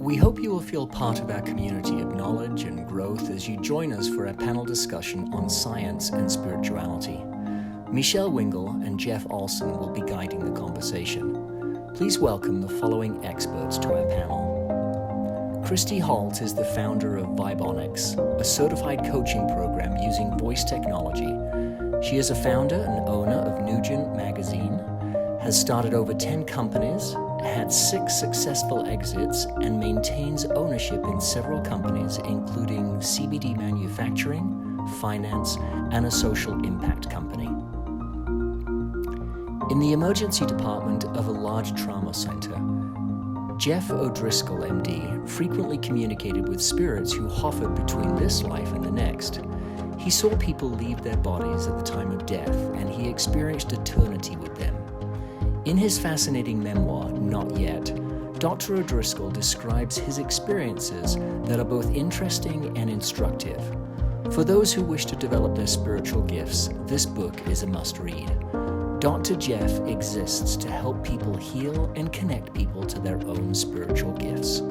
We hope you will feel part of our community of knowledge and growth as you join us for a panel discussion on science and spirituality. Michelle Wingle and Jeff Olson will be guiding the conversation. Please welcome the following experts to our panel. Christy Holt is the founder of Vibonics, a certified coaching program using voice technology. She is a founder and owner of Nugent Magazine, has started over 10 companies, had 6 successful exits, and maintains ownership in several companies, including CBD manufacturing, finance, and a social impact company. In the emergency department of a large trauma center, Jeff O'Driscoll, MD, frequently communicated with spirits who hovered between this life and the next. He saw people leave their bodies at the time of death, and he experienced eternity with them. In his fascinating memoir, Not Yet, Dr. O'Driscoll describes his experiences that are both interesting and instructive. For those who wish to develop their spiritual gifts, this book is a must-read. Dr. Jeff exists to help people heal and connect people to their own spiritual gifts.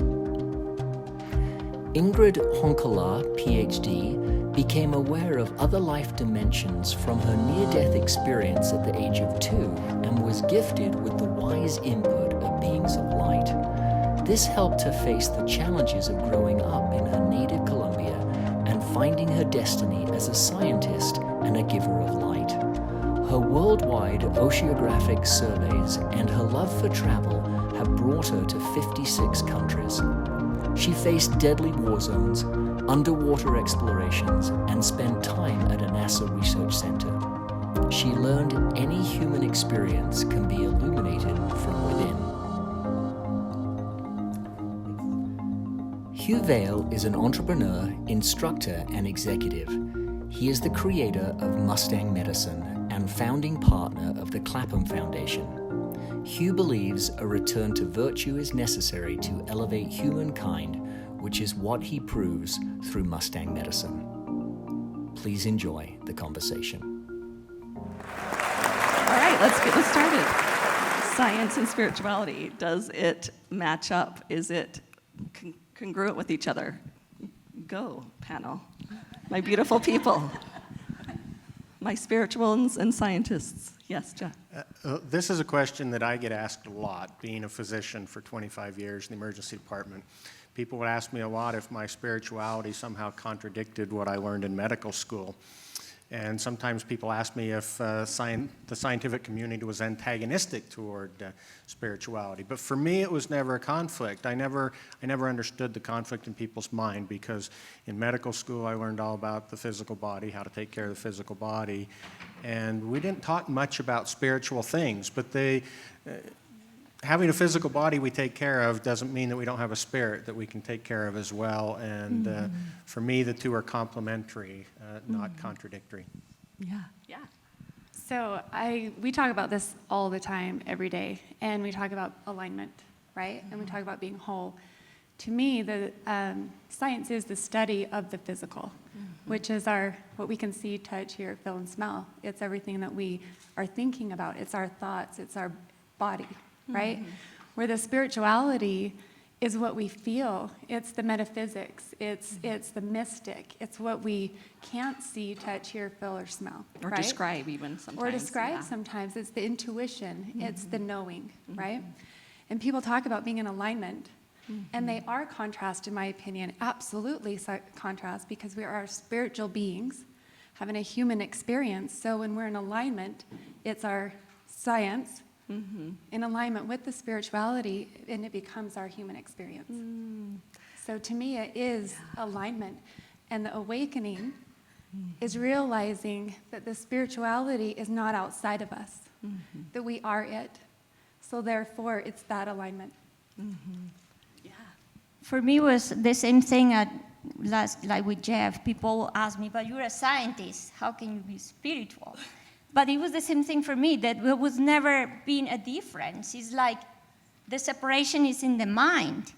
Ingrid Honkola, PhD, became aware of other life dimensions from her near-death experience at the age of 2 and was gifted with the wise input of beings of light. This helped her face the challenges of growing up in her native Colombia and finding her destiny as a scientist and a giver of light. Her worldwide oceanographic surveys and her love for travel have brought her to 56 countries. She faced deadly war zones, underwater explorations, and spent time at a NASA research center. She learned any human experience can be illuminated from within. Hugh Vail is an entrepreneur, instructor, and executive. He is the creator of Mustang Medicine and founding partner of the Clapham Foundation. Hugh believes a return to virtue is necessary to elevate humankind, which is what he proves through Mustang Medicine. Please enjoy the conversation. All right, let's get this started. Science and spirituality, does it match up? Is it congruent with each other? Go, panel. My beautiful people. My spirituals and scientists. Yes, Jeff. This is a question that I get asked a lot, being a physician for 25 years in the emergency department. People would ask me a lot if my spirituality somehow contradicted what I learned in medical school. And sometimes people ask me if the scientific community was antagonistic toward spirituality. But for me, it was never a conflict. I never understood the conflict in people's mind, because in medical school, I learned all about the physical body, how to take care of the physical body. And we didn't talk much about spiritual things, but having a physical body we take care of doesn't mean that we don't have a spirit that we can take care of as well. And for me, the two are complementary, not contradictory. Yeah. So we talk about this all the time, every day, and we talk about alignment, right? And we talk about being whole. To me, the science is the study of the physical, which is what we can see, touch, hear, feel, and smell. It's everything that we are thinking about. It's our thoughts. It's our body, right? Where the spirituality is what we feel. It's the metaphysics. It's the mystic. It's what we can't see, touch, hear, feel, or smell. Or right? describe even sometimes. Or describe sometimes. It's the intuition. It's the knowing, right? And people talk about being in alignment. And they are contrast, in my opinion, absolutely contrast, because we are spiritual beings having a human experience. So when we're in alignment, it's our science in alignment with the spirituality, and it becomes our human experience. So to me, it is alignment. And the awakening is realizing that the spirituality is not outside of us, that we are it. So therefore, it's that alignment. For me, it was the same thing like with Jeff. People ask me, but you're a scientist. How can you be spiritual? But it was the same thing for me, that there was never been a difference. It's like the separation is in the mind.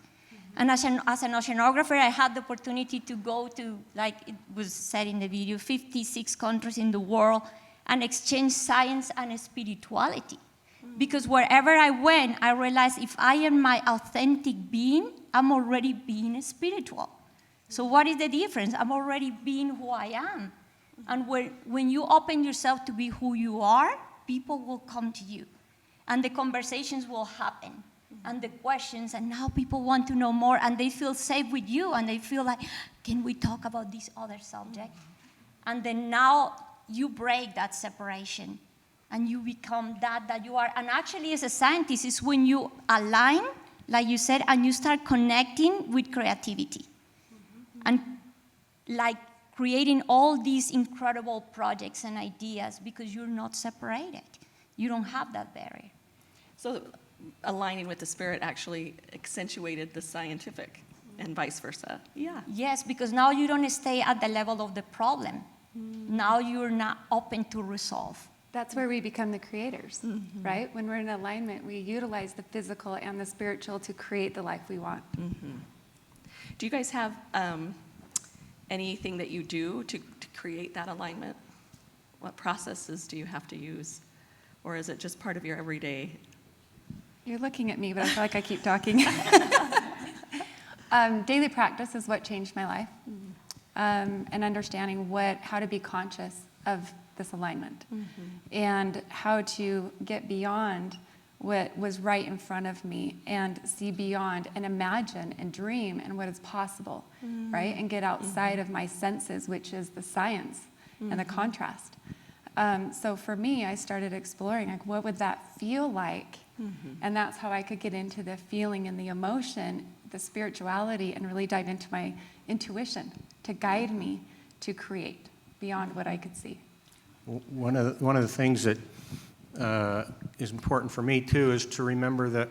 And as an oceanographer, I had the opportunity to go to, like it was said in the video, 56 countries in the world and exchange science and spirituality. Because wherever I went, I realized if I am my authentic being, I'm already being spiritual. So what is the difference? I'm already being who I am. And when you open yourself to be who you are, people will come to you. And the conversations will happen. And the questions, and now people want to know more, and they feel safe with you, and they feel like, can we talk about this other subject? And then now you break that separation, and you become that you are. And actually, as a scientist, it's when you align, like you said, and you start connecting with creativity. And like creating all these incredible projects and ideas because you're not separated. You don't have that barrier. So aligning with the spirit actually accentuated the scientific and vice versa. Yeah. Yes, because now you don't stay at the level of the problem. Now you're not open to resolve. That's where we become the creators, right? When we're in alignment, we utilize the physical and the spiritual to create the life we want. Do you guys have anything that you do to create that alignment? What processes do you have to use? Or is it just part of your everyday? You're looking at me, but I feel like I keep talking. Daily practice is what changed my life, and understanding how to be conscious of this alignment, and how to get beyond what was right in front of me and see beyond and imagine and dream and what is possible, right? And get outside of my senses, which is the science and the contrast. So for me, I started exploring, like, what would that feel like? And that's how I could get into the feeling and the emotion, the spirituality, and really dive into my intuition to guide me to create beyond what I could see. One of the things that is important for me, too, is to remember that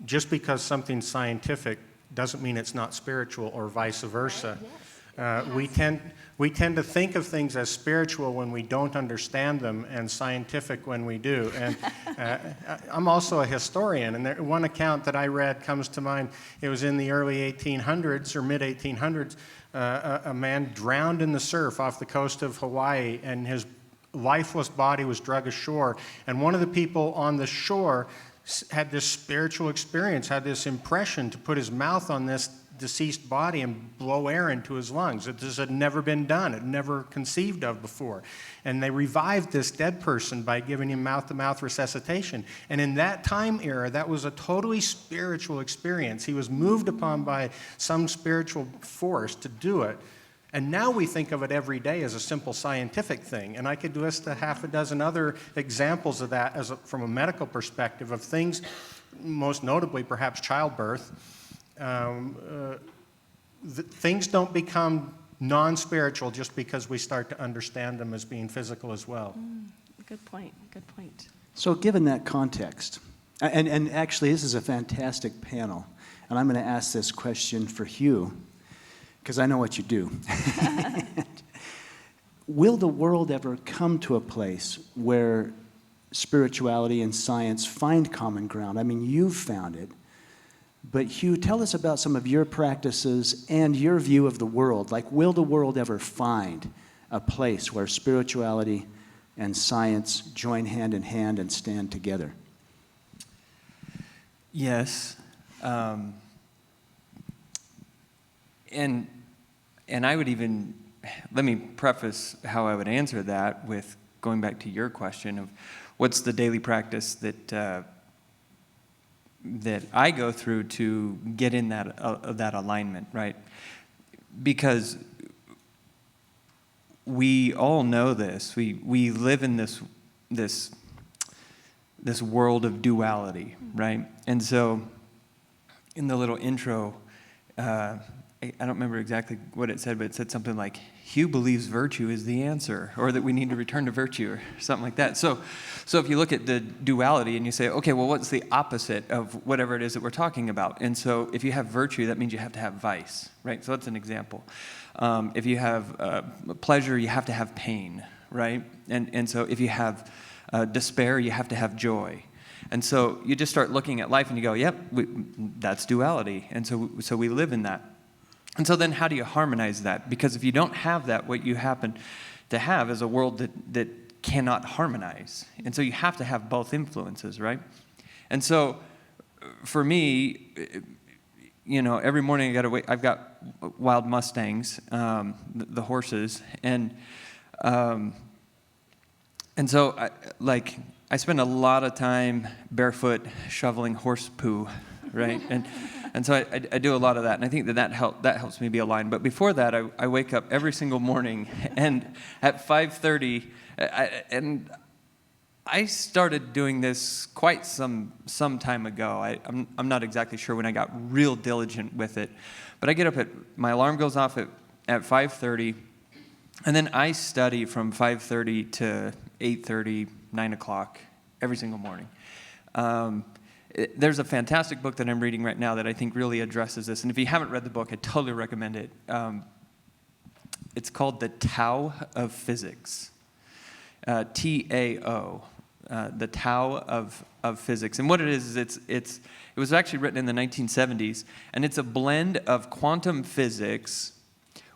just because something's scientific doesn't mean it's not spiritual, or vice versa. We tend to think of things as spiritual when we don't understand them, and scientific when we do. And I'm also a historian, and one account that I read comes to mind. It was in the early 1800s or mid 1800s. A man drowned in the surf off the coast of Hawaii, and his lifeless body was dragged ashore. And one of the people on the shore had this spiritual experience, had this impression to put his mouth on this deceased body and blow air into his lungs. This had never been done, it never conceived of before. And they revived this dead person by giving him mouth-to-mouth resuscitation. And in that time era, that was a totally spiritual experience. He was moved upon by some spiritual force to do it. And now we think of it every day as a simple scientific thing. And I could list a half a dozen other examples of that from a medical perspective of things, most notably perhaps childbirth. Things don't become non-spiritual just because we start to understand them as being physical as well. Good point, good point. So given that context, and actually this is a fantastic panel, and I'm going to ask this question for Hugh, because I know what you do. Will the world ever come to a place where spirituality and science find common ground? I mean, you've found it. But Hugh, tell us about some of your practices and your view of the world. Like, will the world ever find a place where spirituality and science join hand in hand and stand together? Yes. And I would even, let me preface how I would answer that with going back to your question of what's the daily practice that I go through to get in that alignment, right? Because we all know this. We live in this world of duality, right? And so in the little intro, I don't remember exactly what it said, but it said something like, Hugh believes virtue is the answer, or that we need to return to virtue, or something like that. So if you look at the duality and you say, okay, well, what's the opposite of whatever it is that we're talking about? And so if you have virtue, that means you have to have vice, right? So that's an example. If you have pleasure, you have to have pain, right? And so if you have despair, you have to have joy. And so you just start looking at life and you go, yep, that's duality. And so we live in that. And so then how do you harmonize that? Because if you don't have that, what you happen to have is a world that cannot harmonize. And so you have to have both influences, right? And so for me, every morning I got to wait. I've got wild Mustangs, the horses, and so I spend a lot of time barefoot shoveling horse poo, right? And so I do a lot of that, and I think that helps me be aligned. But before that, I wake up every single morning, and at 5:30, and I started doing this quite some time ago. I'm not exactly sure when I got real diligent with it, but I get up my alarm goes off at 5:30, and then I study from 5:30 to 8:30, 9 o'clock every single morning. There's a fantastic book that I'm reading right now that I think really addresses this, and if you haven't read the book, I totally recommend it. It's called The Tao of Physics, T-A-O, The Tao of Physics. And what it is it was actually written in the 1970s, and it's a blend of quantum physics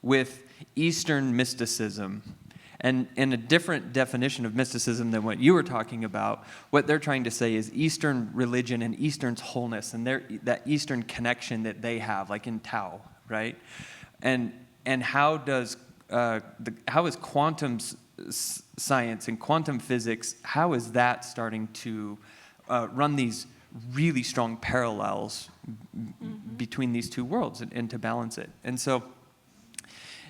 with Eastern mysticism. And in a different definition of mysticism than what you were talking about, what they're trying to say is Eastern religion and Eastern's wholeness and that Eastern connection that they have, like in Tao, right? And how is quantum science and quantum physics, how is that starting to run these really strong parallels between these two worlds and to balance it? And so,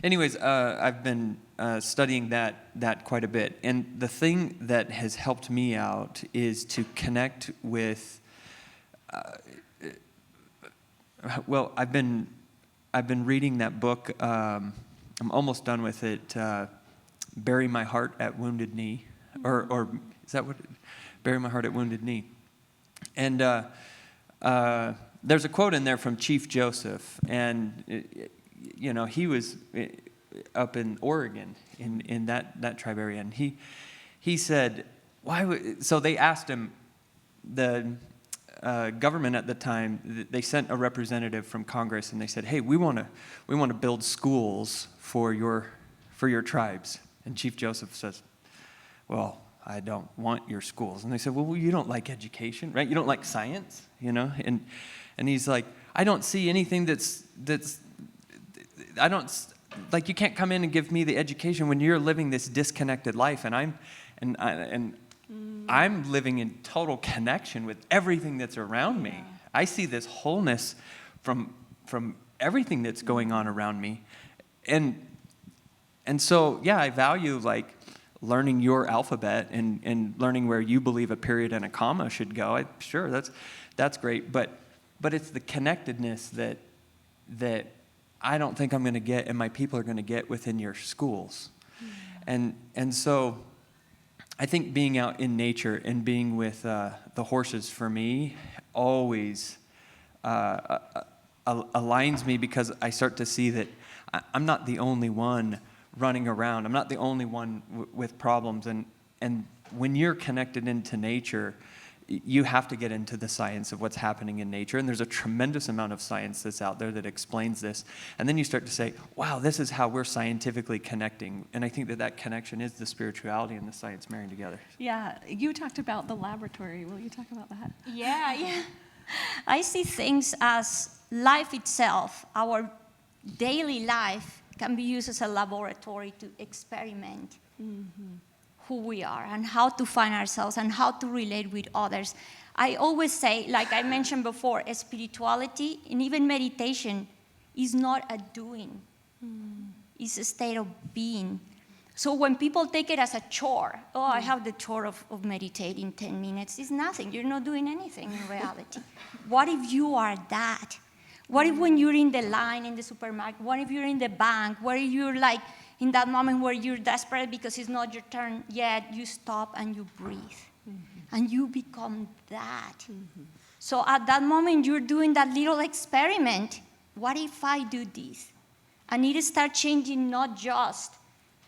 anyways, I've been studying that quite a bit, and the thing that has helped me out is to connect with. I've been reading that book. I'm almost done with it. Bury My Heart at Wounded Knee, or is that what? Bury My Heart at Wounded Knee, and there's a quote in there from Chief Joseph, and he was up in Oregon in that tribe area, and he said, so they asked him, the government at the time, they sent a representative from Congress, and they said, hey, we want to build schools for your tribes. And Chief Joseph says, well, I don't want your schools. And they said, well, you don't like education, right? You don't like science, And he's like, I don't see anything that's I don't, like, you can't come in and give me the education when you're living this disconnected life, and I'm living in total connection with everything that's around me. I see this wholeness from everything that's going on around me, and so I value learning your alphabet and learning where you believe a period and a comma should go. Sure, that's great, but it's the connectedness that I don't think I'm going to get, and my people are going to get within your schools. And so I think being out in nature and being with the horses, for me, always aligns me, because I start to see that I'm not the only one running around. I'm not the only one with problems. And when you're connected into nature, you have to get into the science of what's happening in nature. And there's a tremendous amount of science that's out there that explains this. And then you start to say, wow, this is how we're scientifically connecting. And I think that connection is the spirituality and the science marrying together. Yeah, you talked about the laboratory. Will you talk about that? Yeah. I see things as life itself. Our daily life can be used as a laboratory to experiment who we are and how to find ourselves and how to relate with others. I always say, like I mentioned before, spirituality and even meditation is not a doing. It's a state of being. So when people take it as a chore, I have the chore of meditating 10 minutes, it's nothing. You're not doing anything in reality. What if you are that? What if when you're in the line in the supermarket, what if you're in the bank, what if you're in that moment where you're desperate because it's not your turn yet, you stop and you breathe. And you become that. So at that moment, you're doing that little experiment. What if I do this? And it starts changing not just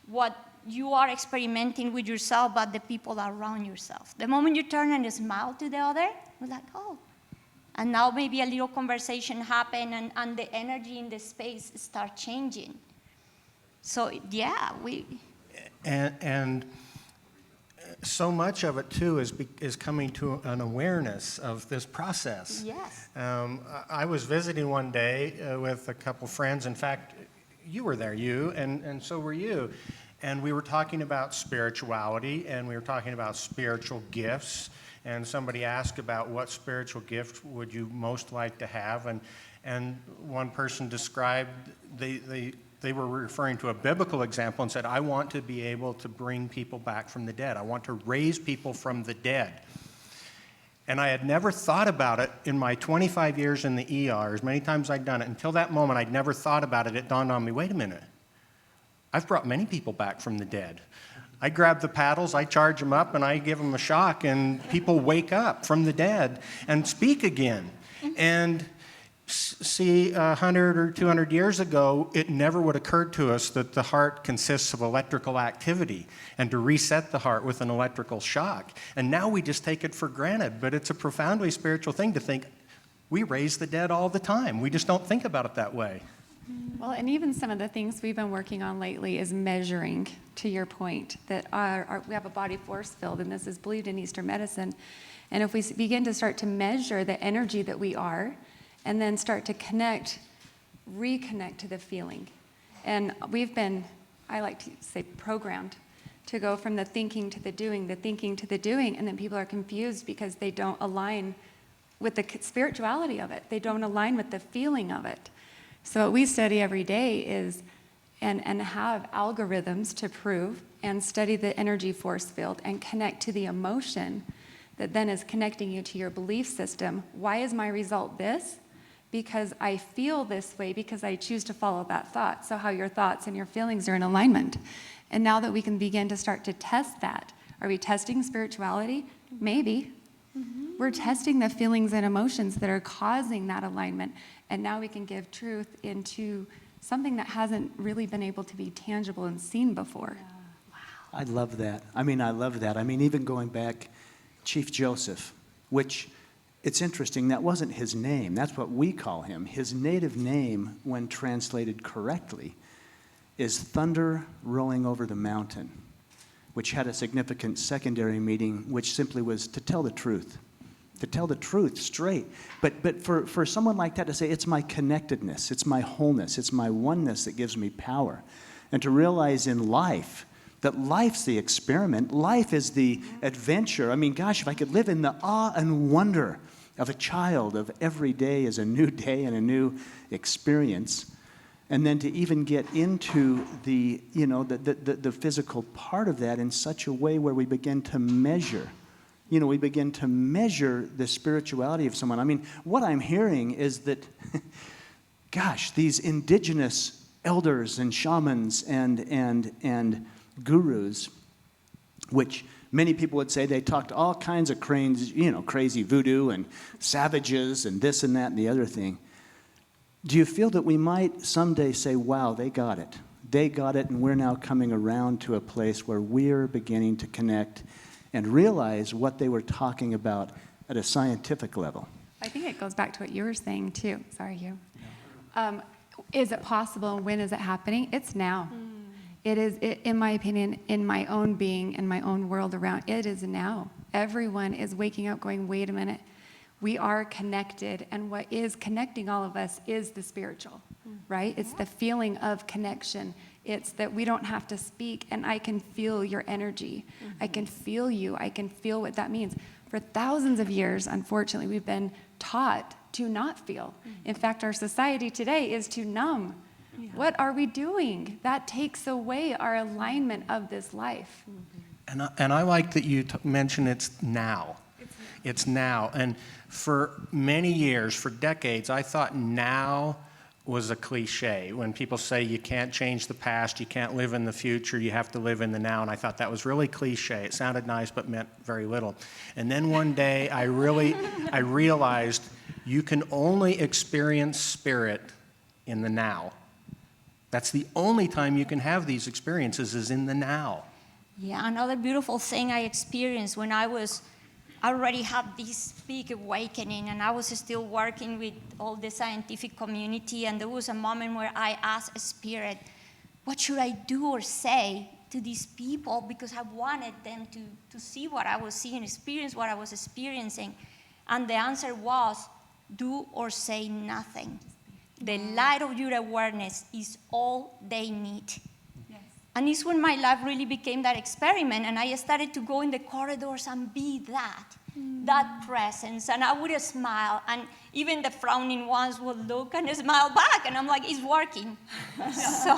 what you are experimenting with yourself, but the people around yourself. The moment you turn and smile to the other, you're like, oh. And now maybe a little conversation happen, and the energy in the space start changing. So, yeah, we... And so much of it, too, is coming to an awareness of this process. Yes. I was visiting one day with a couple friends. In fact, you were there, and so were you. And we were talking about spirituality, and we were talking about spiritual gifts. And somebody asked about what spiritual gift would you most like to have. And one person described, they were referring to a biblical example and said, I want to be able to bring people back from the dead. I want to raise people from the dead. And I had never thought about it in my 25 years in the ER, as many times I'd done it. Until that moment, I'd never thought about it. It dawned on me, wait a minute. I've brought many people back from the dead. I grab the paddles, I charge them up, and I give them a shock, and people wake up from the dead and speak again. And see, 100 or 200 years ago, it never would occur to us that the heart consists of electrical activity and to reset the heart with an electrical shock. And now we just take it for granted, but it's a profoundly spiritual thing to think we raise the dead all the time. We just don't think about it that way. Well, and even some of the things we've been working on lately is measuring, to your point, that we have a body force field, and this is believed in Eastern medicine. And if we begin to start to measure the energy that we are, and then start to reconnect to the feeling. And we've been, I like to say, programmed to go from the thinking to the doing, and then people are confused because they don't align with the spirituality of it. They don't align with the feeling of it. So what we study every day is, and have algorithms to prove, and study the energy force field and connect to the emotion that then is connecting you to your belief system. Why is my result this? Because I feel this way, because I choose to follow that thought. So how your thoughts and your feelings are in alignment. And now that we can begin to start to test that, are we testing spirituality? Maybe. We're testing the feelings and emotions that are causing that alignment. And now we can give truth into something that hasn't really been able to be tangible and seen before. Wow. I love that. I love that. Even going back, Chief Joseph, which it's interesting, that wasn't his name. That's what we call him. His native name, when translated correctly, is thunder rolling over the mountain, which had a significant secondary meaning, which simply was to tell the truth. To tell the truth straight. But for someone like that to say, it's my connectedness, it's my wholeness, it's my oneness that gives me power. And to realize in life that life's the experiment, life is the adventure. Gosh, if I could live in the awe and wonder of a child, of every day is a new day and a new experience, and then to even get into the physical part of that in such a way where we begin to measure. We begin to measure the spirituality of someone. What I'm hearing is that, gosh, these indigenous elders and shamans and gurus, which many people would say they talked all kinds of crazy voodoo and savages and this and that and the other thing. Do you feel that we might someday say, wow, they got it. They got it, and we're now coming around to a place where we're beginning to connect and realize what they were talking about at a scientific level? I think it goes back to what you were saying, too. Sorry, Hugh. Is it possible, and when is it happening? It's now. It is, in my opinion, in my own being and my own world around, it is now. Everyone is waking up going, wait a minute. We are connected, and what is connecting all of us is the spiritual, right? It's the feeling of connection. It's that we don't have to speak, and I can feel your energy. I can feel you. I can feel what that means. For thousands of years, unfortunately, we've been taught to not feel. In fact, our society today is to numb. Yeah. What are we doing? That takes away our alignment of this life. And I like that you mention it's now. It's now. And for many years, for decades, I thought now was a cliche. When people say you can't change the past, you can't live in the future, you have to live in the now, and I thought that was really cliche. It sounded nice but meant very little. And then one day I realized you can only experience spirit in the now. That's the only time you can have these experiences is in the now. Yeah, another beautiful thing I experienced when I already had this big awakening, and I was still working with all the scientific community, and there was a moment where I asked Spirit, what should I do or say to these people because I wanted them to see what I was seeing, experience what I was experiencing. And the answer was, do or say nothing. The light of your awareness is all they need. Yes. And it's when my life really became that experiment, and I started to go in the corridors and be that presence. And I would smile, and even the frowning ones would look and smile back, and I'm like, it's working. So,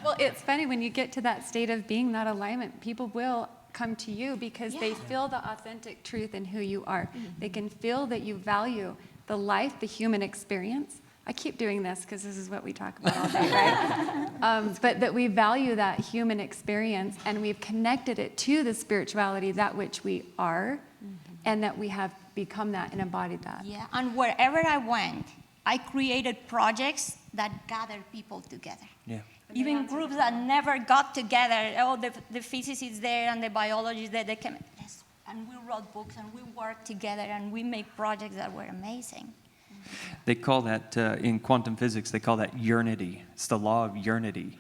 Well, it's funny when you get to that state of being that alignment, people will come to you because they feel the authentic truth in who you are. They can feel that you value the life, the human experience. I keep doing this because this is what we talk about all day, right? But that we value that human experience, and we've connected it to the spirituality, that which we are, and that we have become that and embodied that. yeah, and wherever I went, I created projects that gathered people together. Yeah. Even groups that never got together. Oh, the physicists there and the biologists there, they came, yes, and we wrote books and we worked together and we made projects that were amazing. They call that, in quantum physics, they call that yearnity. It's the law of yearnity.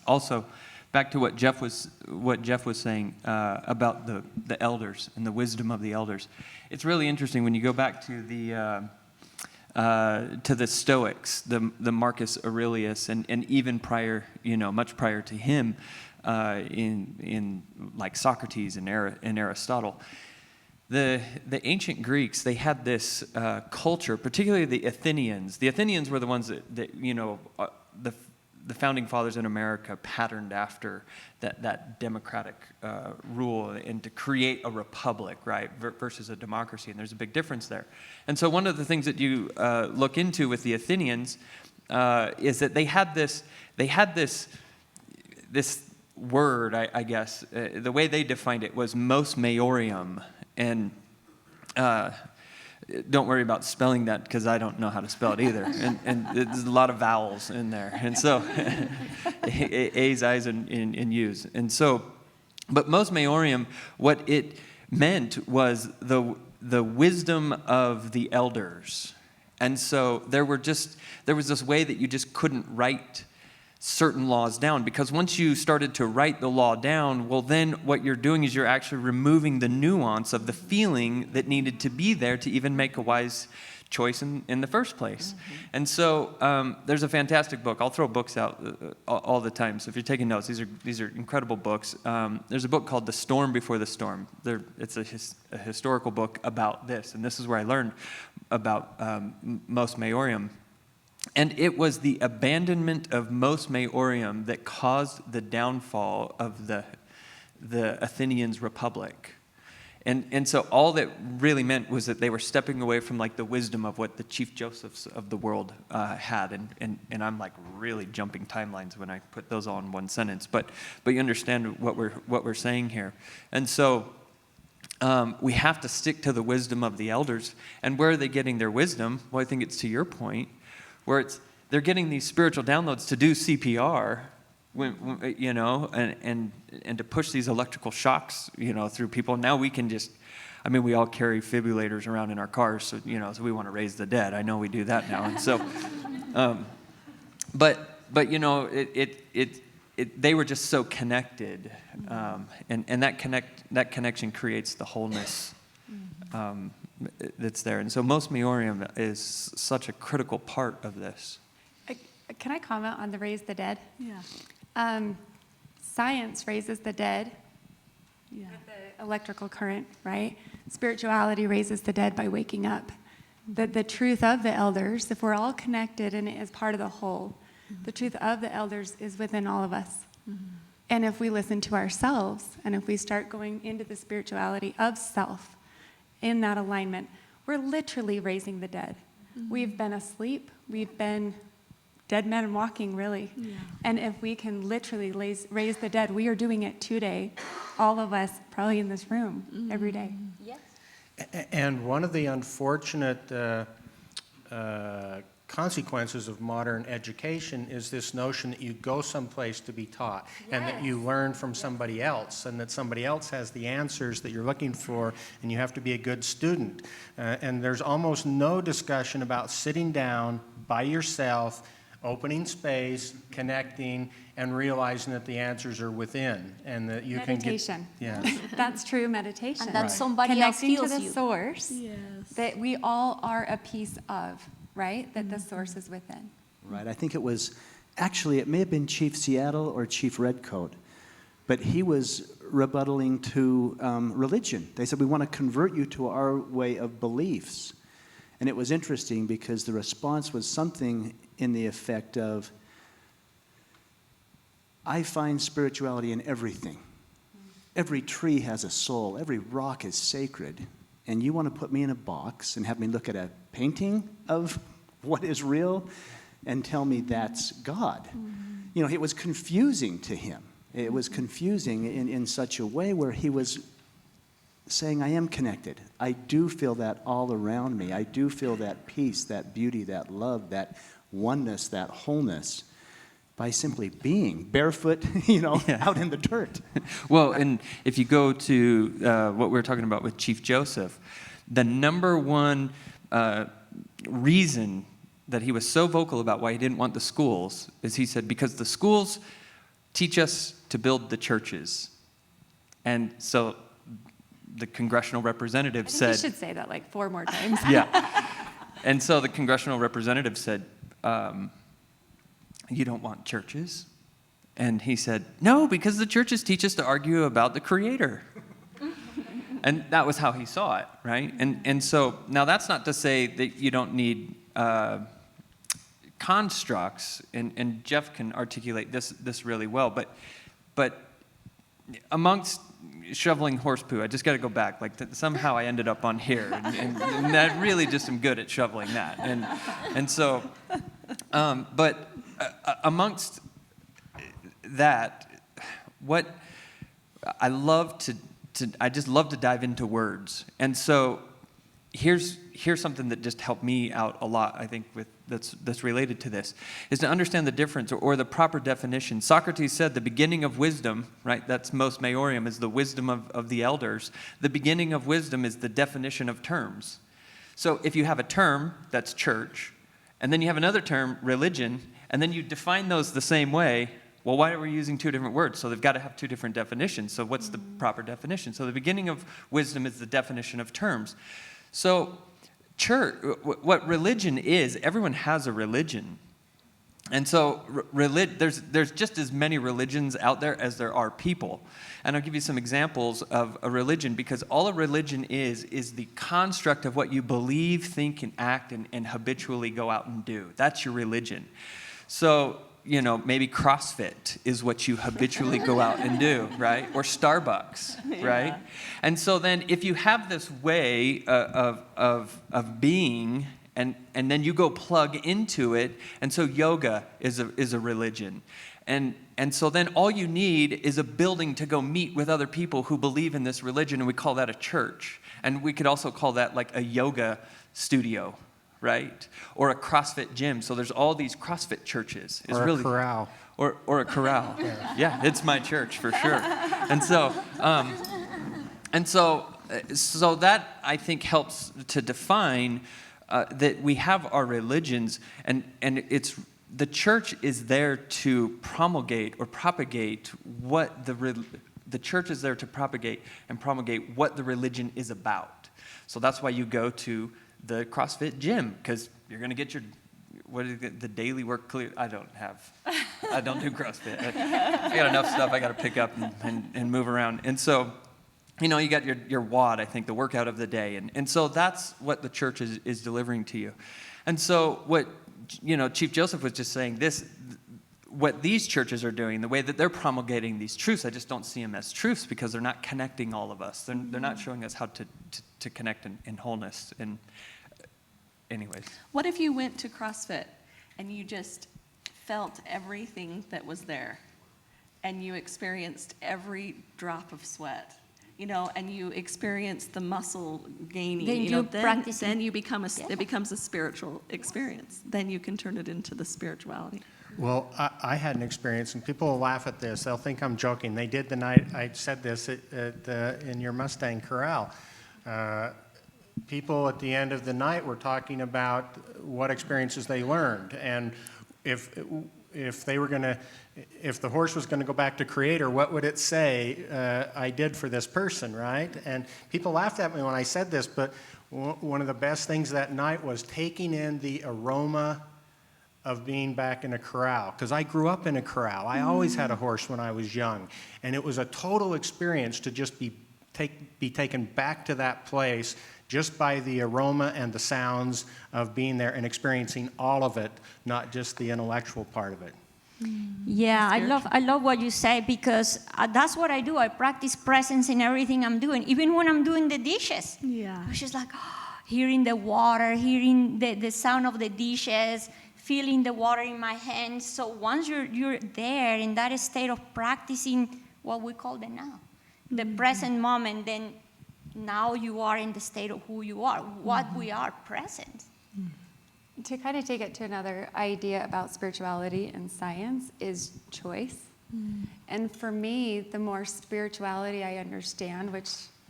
Also, back to what Jeff was saying about the elders and the wisdom of the elders. It's really interesting when you go back to the Stoics, the Marcus Aurelius, and even prior, much prior to him, in like Socrates and Aristotle. The ancient Greeks, they had this culture, particularly the Athenians. The Athenians were the ones that the founding fathers in America patterned after that democratic rule, and to create a republic, right, versus a democracy. And there's a big difference there. And so one of the things that you look into with the Athenians is that they had this word, I guess. The way they defined it was mos meorium. And don't worry about spelling that, because I don't know how to spell it either. And there's a lot of vowels in there. And so A's, I's, and U's. And so, but mos meorium, what it meant was the wisdom of the elders. And so there was this way that you just couldn't write certain laws down, because once you started to write the law down, well, then what you're doing is you're actually removing the nuance of the feeling that needed to be there to even make a wise choice in the first place. And so there's a fantastic book. I'll throw books out all the time, so if you're taking notes, these are incredible books. There's a book called The Storm Before the Storm. It's a historical book about this, and this is where I learned about mos meorium. And it was the abandonment of mos meorium that caused the downfall of the Athenians' republic. And so all that really meant was that they were stepping away from like the wisdom of what the Chief Josephs of the world had. And I'm like really jumping timelines when I put those all in one sentence. But you understand what we're saying here. And so we have to stick to the wisdom of the elders. And where are they getting their wisdom? Well, I think it's to your point, where they're getting these spiritual downloads to do CPR, and to push these electrical shocks, through people. Now we can we all carry defibrillators around in our cars, so we want to raise the dead. I know we do that now, and so, they were just so connected, and that connection creates the wholeness. That's there. And so mos meorium is such a critical part of this. Can I comment on the raise the dead? Yeah. Science raises the dead Yeah. with the electrical current, right? Spirituality raises the dead by waking up. The truth of the elders, if we're all connected and as part of the whole, the truth of the elders is within all of us. And if we listen to ourselves, and if we start going into the spirituality of self, in that alignment, we're literally raising the dead. We've been asleep. We've been dead men walking, really. Yeah. And if we can literally raise the dead, we are doing it today, all of us probably in this room, every day. Yes. And one of the unfortunate consequences of modern education is this notion that you go someplace to be taught, and that you learn from somebody else, and that somebody else has the answers that you're looking for, and you have to be a good student. And there's almost no discussion about sitting down by yourself opening space, connecting, and realizing that the answers are within, and that you Meditation. can get... Yeah. That's true meditation. And that somebody else Connecting to heals the you. source that we all are a piece of, right? That the source is within. Right. I think it was, actually, it may have been Chief Seattle or Chief Redcoat, but he was rebuttaling to religion. They said, we want to convert you to our way of beliefs. And it was interesting because the response was something in the effect of, I find spirituality in everything. Every tree has a soul. Every rock is sacred. And you want to put me in a box and have me look at a painting of what is real and tell me that's God. You know, it was confusing to him. It was confusing in such a way where he was saying, I am connected. I do feel that all around me. I do feel that peace, that beauty, that love, that oneness, that wholeness by simply being barefoot, out in the dirt. Well, and if you go to what we were talking about with Chief Joseph, the number one reason that he was so vocal about why he didn't want the schools is he said, because the schools teach us to build the churches. And so the congressional representative said... You should say that like 4 more times. Yeah. And so the congressional representative said, you don't want churches? And he said, no, because the churches teach us to argue about the Creator. And that was how he saw it, right? And so, now that's not to say that you don't need constructs, and Jeff can articulate this really well, but amongst shoveling horse poo, I just got to go back, somehow I ended up on here, and I really just am good at shoveling that, and so, but amongst that, what I love I just love to dive into words, and so here's something that just helped me out a lot, I think, that's related to this, is to understand the difference or the proper definition. Socrates said the beginning of wisdom, right, that's mos maiorum, is the wisdom of the elders. The beginning of wisdom is the definition of terms. So if you have a term, that's church, and then you have another term, religion, and then you define those the same way, well, why are we using 2 different words? So they've got to have 2 different definitions. So what's the proper definition? So the beginning of wisdom is the definition of terms. So church, what religion is, everyone has a religion. And so there's just as many religions out there as there are people. And I'll give you some examples of a religion, because all a religion is the construct of what you believe, think, and act, and habitually go out and do. That's your religion. So, maybe CrossFit is what you habitually go out and do, right? Or Starbucks, right? Yeah. And so then if you have this way of being, and then you go plug into it, and so yoga is a religion. And so then all you need is a building to go meet with other people who believe in this religion, and we call that a church. And we could also call that like a yoga studio, right? Or a CrossFit gym. So there's all these CrossFit churches. It's or a corral. Or a corral. Yeah, it's my church for sure. And so that, I think, helps to define that we have our religions, and it's the church is there to promulgate or propagate what the church is there to propagate and promulgate what the religion is about. So that's why you go to the CrossFit gym, because you're going to get the daily work clear. I don't do CrossFit. I got enough stuff I got to pick up and move around. And so, you got your WOD, I think, the workout of the day. And so that's what the church is delivering to you. And so what, Chief Joseph was just saying, what these churches are doing, the way that they're promulgating these truths, I just don't see them as truths, because they're not connecting all of us. They're not showing us how to connect in wholeness. And anyways. What if you went to CrossFit and you just felt everything that was there, and you experienced every drop of sweat, and you experienced the muscle gaining, then you become it becomes a spiritual experience. Then you can turn it into the spirituality. Well, I had an experience, and people will laugh at this. They'll think I'm joking. They did the night I said this in your Mustang Corral. People at the end of the night were talking about what experiences they learned. And if they were going to, if the horse was going to go back to Creator, what would it say I did for this person, right? And people laughed at me when I said this, but one of the best things that night was taking in the aroma of being back in a corral, because I grew up in a corral. I always had a horse when I was young, and it was a total experience to just be taken back to that place just by the aroma and the sounds of being there and experiencing all of it, not just the intellectual part of it. Yeah, I love what you say, because that's what I do. I practice presence in everything I'm doing, even when I'm doing the dishes. Yeah. It's just like hearing the water, hearing the sound of the dishes, feeling the water in my hands. So once you're there in that state of practicing what we call the now, the present moment, then now you are in the state of who you are, what we are, present. To kind of take it to another idea about spirituality and science is choice. And for me, the more spirituality I understand, which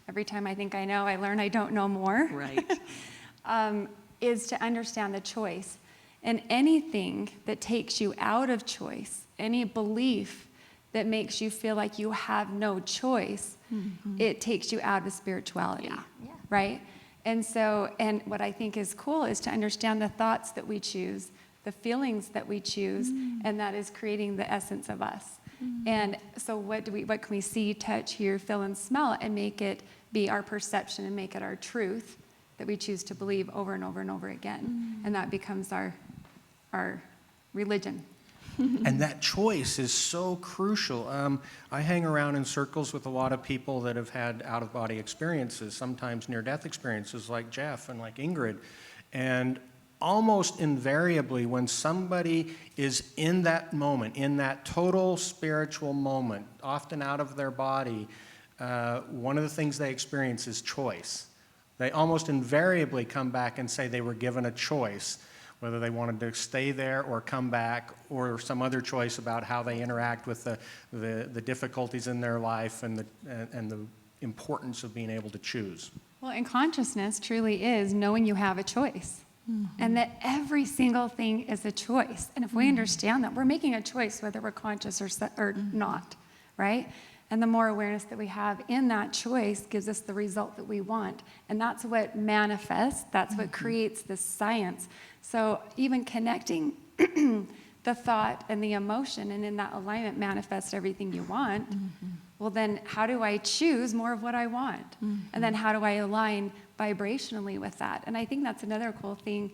every time I think I know, I learn I don't know more, Right. is to understand the choice. And anything that takes you out of choice, any belief that makes you feel like you have no choice, it takes you out of spirituality, right? And so, and what I think is cool is to understand the thoughts that we choose, the feelings that we choose, and that is creating the essence of us. And so what can we see, touch, hear, feel, and smell, and make it be our perception and make it our truth that we choose to believe over and over and over again. And that becomes our religion. And that choice is so crucial. I hang around in circles with a lot of people that have had out-of-body experiences, sometimes near-death experiences like Jeff and like Ingrid. And almost invariably, when somebody is in that moment, in that total spiritual moment, often out of their body, one of the things they experience is choice. They almost invariably come back and say they were given a choice, whether they wanted to stay there or come back, or some other choice about how they interact with the difficulties in their life and the importance of being able to choose. Well, and consciousness truly is knowing you have a choice. And that every single thing is a choice. And if we understand that, we're making a choice whether we're conscious or not, right? And the more awareness that we have in that choice gives us the result that we want. And that's what manifests, that's what creates this science. So even connecting the thought and the emotion, and in that alignment manifests everything you want, well then how do I choose more of what I want? And then how do I align vibrationally with that? And I think that's another cool thing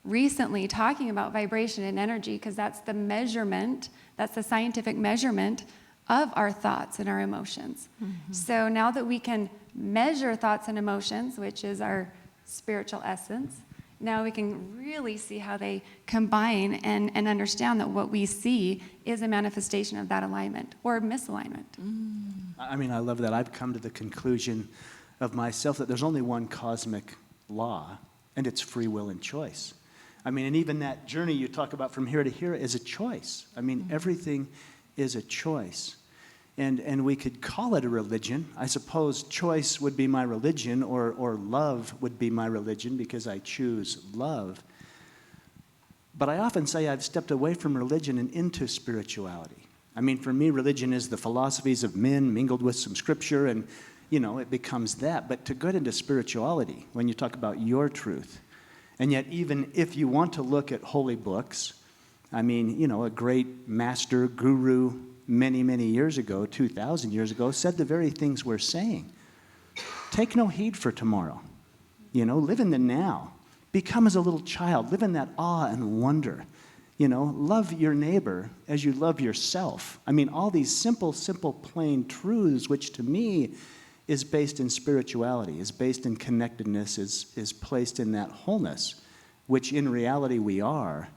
recently, talking about vibration and energy, because that's the measurement, that's the scientific measurement of our thoughts and our emotions. So now that we can measure thoughts and emotions, which is our spiritual essence, now we can really see how they combine and understand that what we see is a manifestation of that alignment or misalignment. I mean, I love that. I've come to the conclusion of myself that there's only one cosmic law, and it's free will and choice. I mean, and even that journey you talk about from here to here is a choice. I mean, everything is a choice. And we could call it a religion. I suppose choice would be my religion, or love would be my religion, because I choose love. But I often say I've stepped away from religion and into spirituality. I mean, for me, religion is the philosophies of men mingled with some scripture, and, you know, it becomes that. But to get into spirituality, when you talk about your truth, and yet even if you want to look at holy books, I mean, you know, a great master, guru, many, many years ago, 2,000 years ago, said the very things we're saying. Take no heed for tomorrow. You know, live in the now. Become as a little child. Live in that awe and wonder. You know, love your neighbor as you love yourself. I mean, all these simple, plain truths, which to me is based in spirituality, is based in connectedness, is placed in that wholeness, which in reality we are.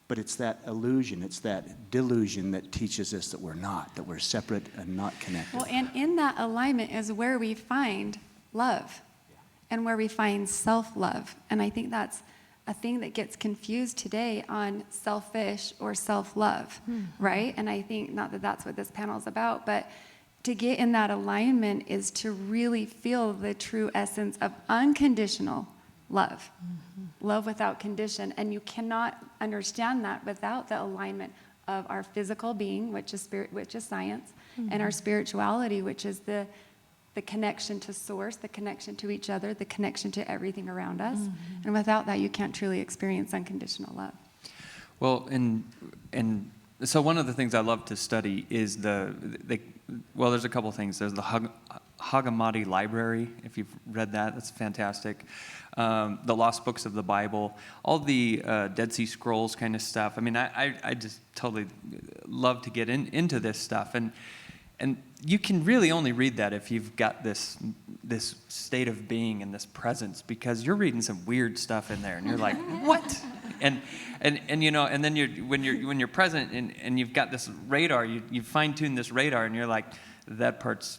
But it's that illusion, it's that delusion that teaches us that we're not, that we're separate and not connected. Well, and in that alignment is where we find love and where we find self-love. And I think that's a thing that gets confused today on selfish or self-love, right? And I think, not that that's what this panel is about, but to get in that alignment is to really feel the true essence of unconditional love. Love without condition. And you cannot understand that without the alignment of our physical being, which is spirit, which is science, and our spirituality, which is the connection to source, the connection to each other, the connection to everything around us. And without that, you can't truly experience unconditional love. Well, and so one of the things I love to study is well, there's a couple things. There's the Hagamadi Library, if you've read that, that's fantastic. The Lost Books of the Bible, all the Dead Sea Scrolls kind of stuff. I mean, I just totally love to get into this stuff. And you can really only read that if you've got this state of being and this presence, because you're reading some weird stuff in there, and you're like, what? And you know, and then when you're present and you've got this radar, you fine tune this radar, and you're like, that part's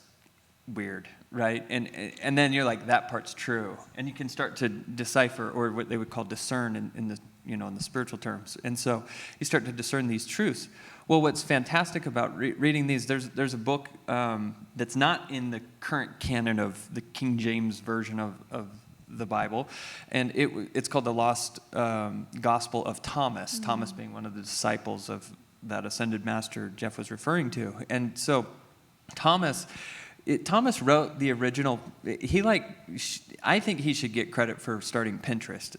weird, right? And then you're like, that part's true, and you can start to decipher, or what they would call discern in the in the spiritual terms. And so you start to discern these truths. Well, what's fantastic about reading these, there's a book that's not in the current canon of the King James version of the Bible, and it's called The Lost Gospel of Thomas, Thomas being one of the disciples of that ascended master Jeff was referring to. And so Thomas wrote the original. I think he should get credit for starting Pinterest,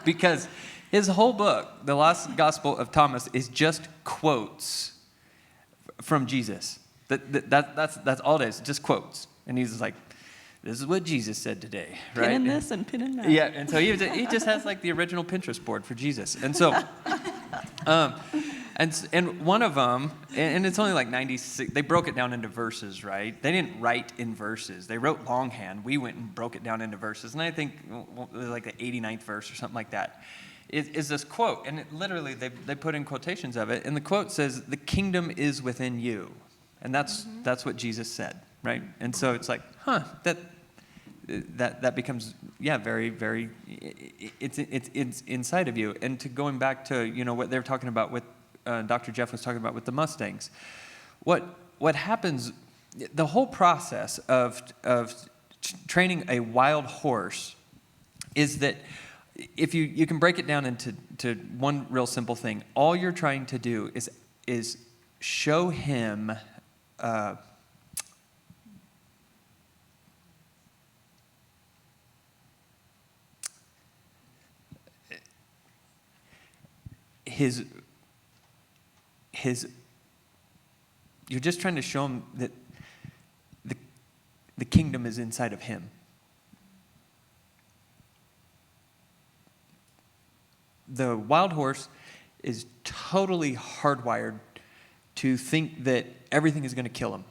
because his whole book, The Lost Gospel of Thomas, is just quotes from Jesus. That's all it is, just quotes. And he's like, this is what Jesus said today, right? Pin in this and pin in that. Yeah, and so he just has like the original Pinterest board for Jesus. And so, and one of them, and it's only like 96, they broke it down into verses, right? They didn't write in verses. They wrote longhand. We went and broke it down into verses. And I think like the 89th verse or something like that is this quote. And it literally, they put in quotations of it. And the quote says, the kingdom is within you. And that's what Jesus said, right? And so it's like, that becomes, very, very, it's inside of you. And to going back to, what they were talking about with, Dr. Jeff was talking about with the Mustangs, what happens, the whole process of training a wild horse is that if you can break it down into one real simple thing, all you're trying to do is show him his you're just trying to show him that the kingdom is inside of him. The wild horse is totally hardwired to think that everything is going to kill him.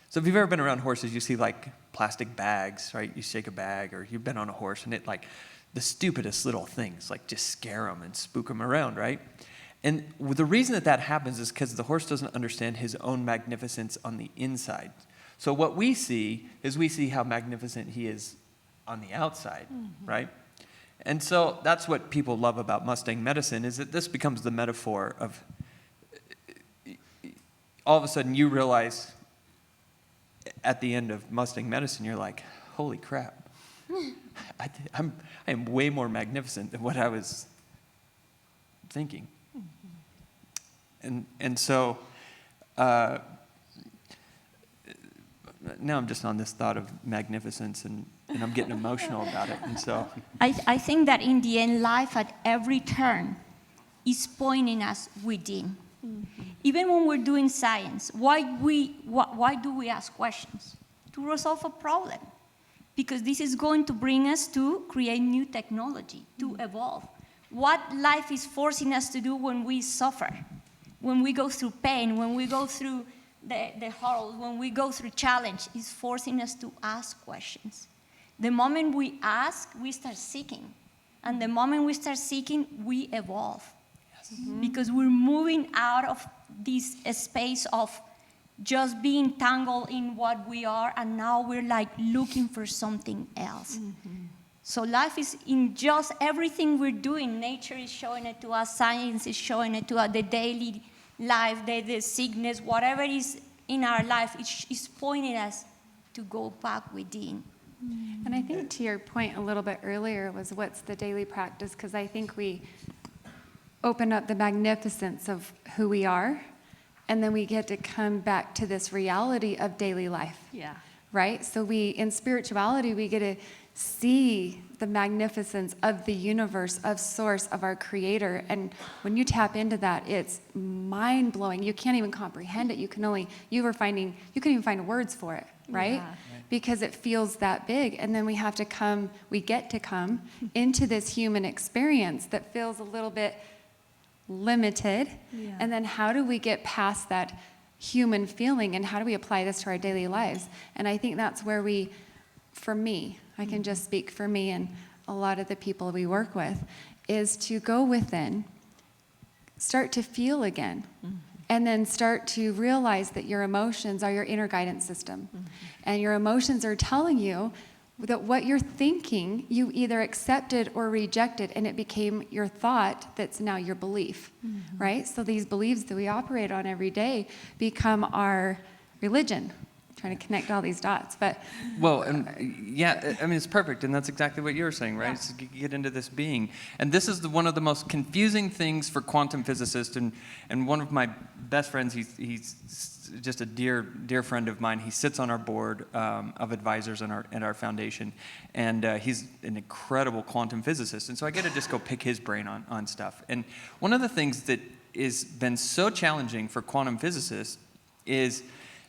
So if you've ever been around horses, you see like plastic bags, right? You shake a bag, or you've been on a horse and it like the stupidest little things like just scare them and spook them around, right? And the reason that happens is because the horse doesn't understand his own magnificence on the inside. So what we see is how magnificent he is on the outside, right? And so that's what people love about Mustang medicine, is that this becomes the metaphor of all of a sudden you realize at the end of Mustang medicine, you're like, holy crap, I am way more magnificent than what I was thinking. And so now I'm just on this thought of magnificence, and I'm getting emotional about it. And so I think that in the end, life at every turn is pointing us within. Even when we're doing science, why do we ask questions? To resolve a problem. Because this is going to bring us to create new technology, to evolve. What life is forcing us to do when we suffer, when we go through pain, when we go through the horrors, when we go through challenge, is forcing us to ask questions. The moment we ask, we start seeking. And the moment we start seeking, we evolve. Yes. Because we're moving out of this space of just being tangled in what we are, and now we're like looking for something else. So life is in just everything we're doing. Nature is showing it to us, science is showing it to us, the daily life, the sickness, whatever is in our life, is pointing us to go back within. And I think to your point a little bit earlier was what's the daily practice? Because I think we open up the magnificence of who we are, and then we get to come back to this reality of daily life. Yeah. Right? So in spirituality, we get to see the magnificence of the universe, of source, of our creator. And when you tap into that, it's mind-blowing. You can't even comprehend it. You couldn't even find words for it, right? Yeah. Because it feels that big. And then we get to come into this human experience that feels a little bit limited. Yeah. And then how do we get past that human feeling, and how do we apply this to our daily lives? And I think that's where for me, I can just speak for me and a lot of the people we work with, is to go within, start to feel again, and then start to realize that your emotions are your inner guidance system. And your emotions are telling you that what you're thinking, you either accepted or rejected, and it became your thought that's now your belief, right? So these beliefs that we operate on every day become our religion. Trying to connect all these dots, but Well, and yeah, I mean, it's perfect, and that's exactly what you were saying, right? Yeah. It's to get into this being. And this is one of the most confusing things for quantum physicists, and one of my best friends, he's just a dear friend of mine. He sits on our board of advisors in our foundation, and he's an incredible quantum physicist, and so I get to just go pick his brain on stuff. And one of the things that has been so challenging for quantum physicists is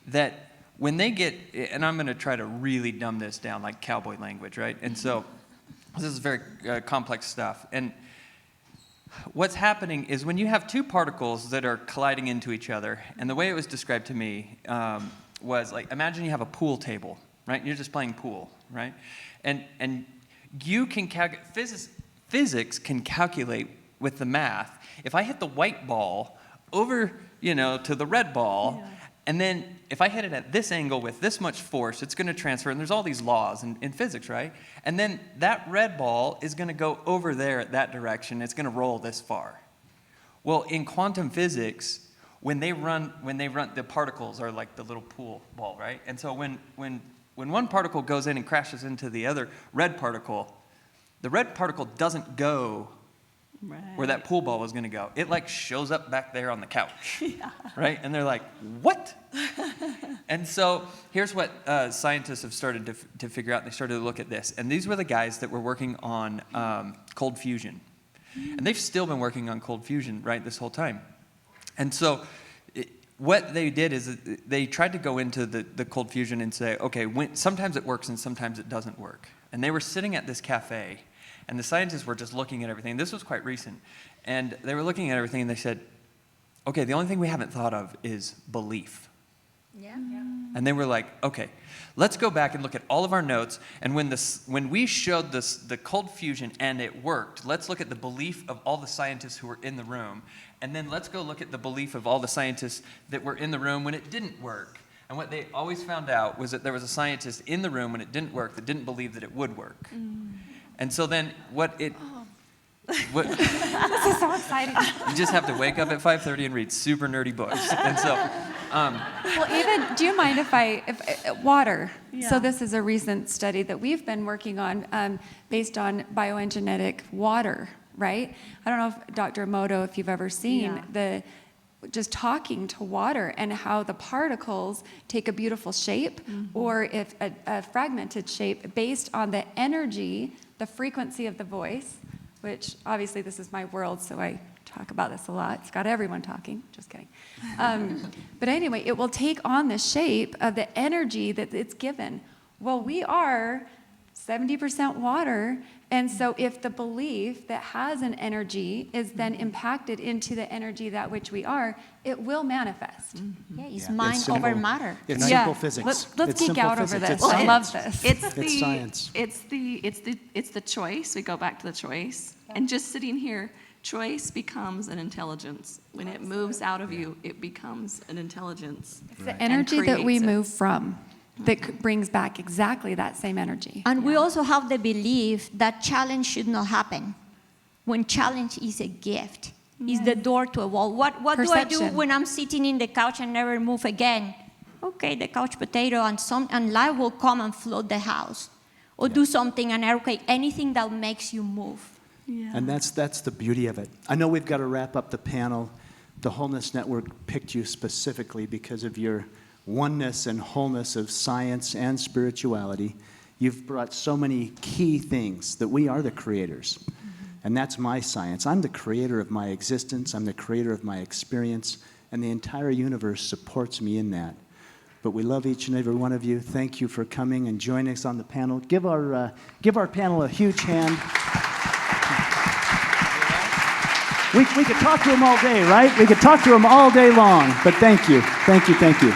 that when they get, and I'm going to try to really dumb this down like cowboy language, right? And so this is very complex stuff. And what's happening is when you have two particles that are colliding into each other, and the way it was described to me was like, imagine you have a pool table, right? You're just playing pool, right? And you can calculate, physics can calculate with the math. If I hit the white ball over, to the red ball, Yeah. and then if I hit it at this angle with this much force, it's going to transfer. And there's all these laws in physics, right? And then that red ball is going to go over there at that direction. It's going to roll this far. Well, in quantum physics, when they run, the particles are like the little pool ball, right? And so when one particle goes in and crashes into the other red particle, the red particle doesn't go where that pool ball was going to go. It like shows up back there on the couch, right? And they're like, what? And so here's what scientists have started to figure out. They started to look at this. And these were the guys that were working on cold fusion. And they've still been working on cold fusion, right, this whole time. And so what they did is they tried to go into the cold fusion and say, okay, sometimes it works and sometimes it doesn't work. And they were sitting at this cafe, and the scientists were just looking at everything. This was quite recent. And they were looking at everything, and they said, okay, the only thing we haven't thought of is belief. Yeah. And they were like, okay, let's go back and look at all of our notes. And when we showed the cold fusion and it worked, let's look at the belief of all the scientists who were in the room. And then let's go look at the belief of all the scientists that were in the room when it didn't work. And what they always found out was that there was a scientist in the room when it didn't work that didn't believe that it would work. And so then this is so exciting. you just have to wake up at 5:30 and read super nerdy books. And so, Well, even, do you mind if water? Yeah. So this is a recent study that we've been working on based on bioenginetic water, right? I don't know if Dr. Emoto, if you've ever seen just talking to water and how the particles take a beautiful shape or if a fragmented shape based on the energy, the frequency of the voice, which obviously this is my world, so I talk about this a lot. It's got everyone talking. Just kidding. But anyway, it will take on the shape of the energy that it's given. Well, we are 70% water, and so if the belief that has an energy is then impacted into the energy that which we are, it will manifest. Yeah, it's Yeah. mind It's over simple. matter. It's Yeah. simple physics. Let's It's geek simple out over physics. this. It's I love science. this. It's science. It's the choice. We go back to the choice. And just sitting here, choice becomes an intelligence. When it moves out of you, it becomes an intelligence. It's the energy that we creates it. move from that brings back exactly that same energy. And we also have the belief that challenge should not happen. When challenge is a gift, is the door to a wall. What do I do Perception. when I'm sitting in the couch and never move again? Okay, the couch potato and life will come and flood the house. or do something, and okay, anything that makes you move. Yeah. And that's the beauty of it. I know we've got to wrap up the panel. The Wholeness Network picked you specifically because of your oneness and wholeness of science and spirituality. You've brought so many key things that we are the creators. And that's my science. I'm the creator of my existence. I'm the creator of my experience. And the entire universe supports me in that. But we love each and every one of you. Thank you for coming and joining us on the panel. Give our panel a huge hand. We could talk to them all day, right? We could talk to them all day long. But thank you. Thank you. Thank you.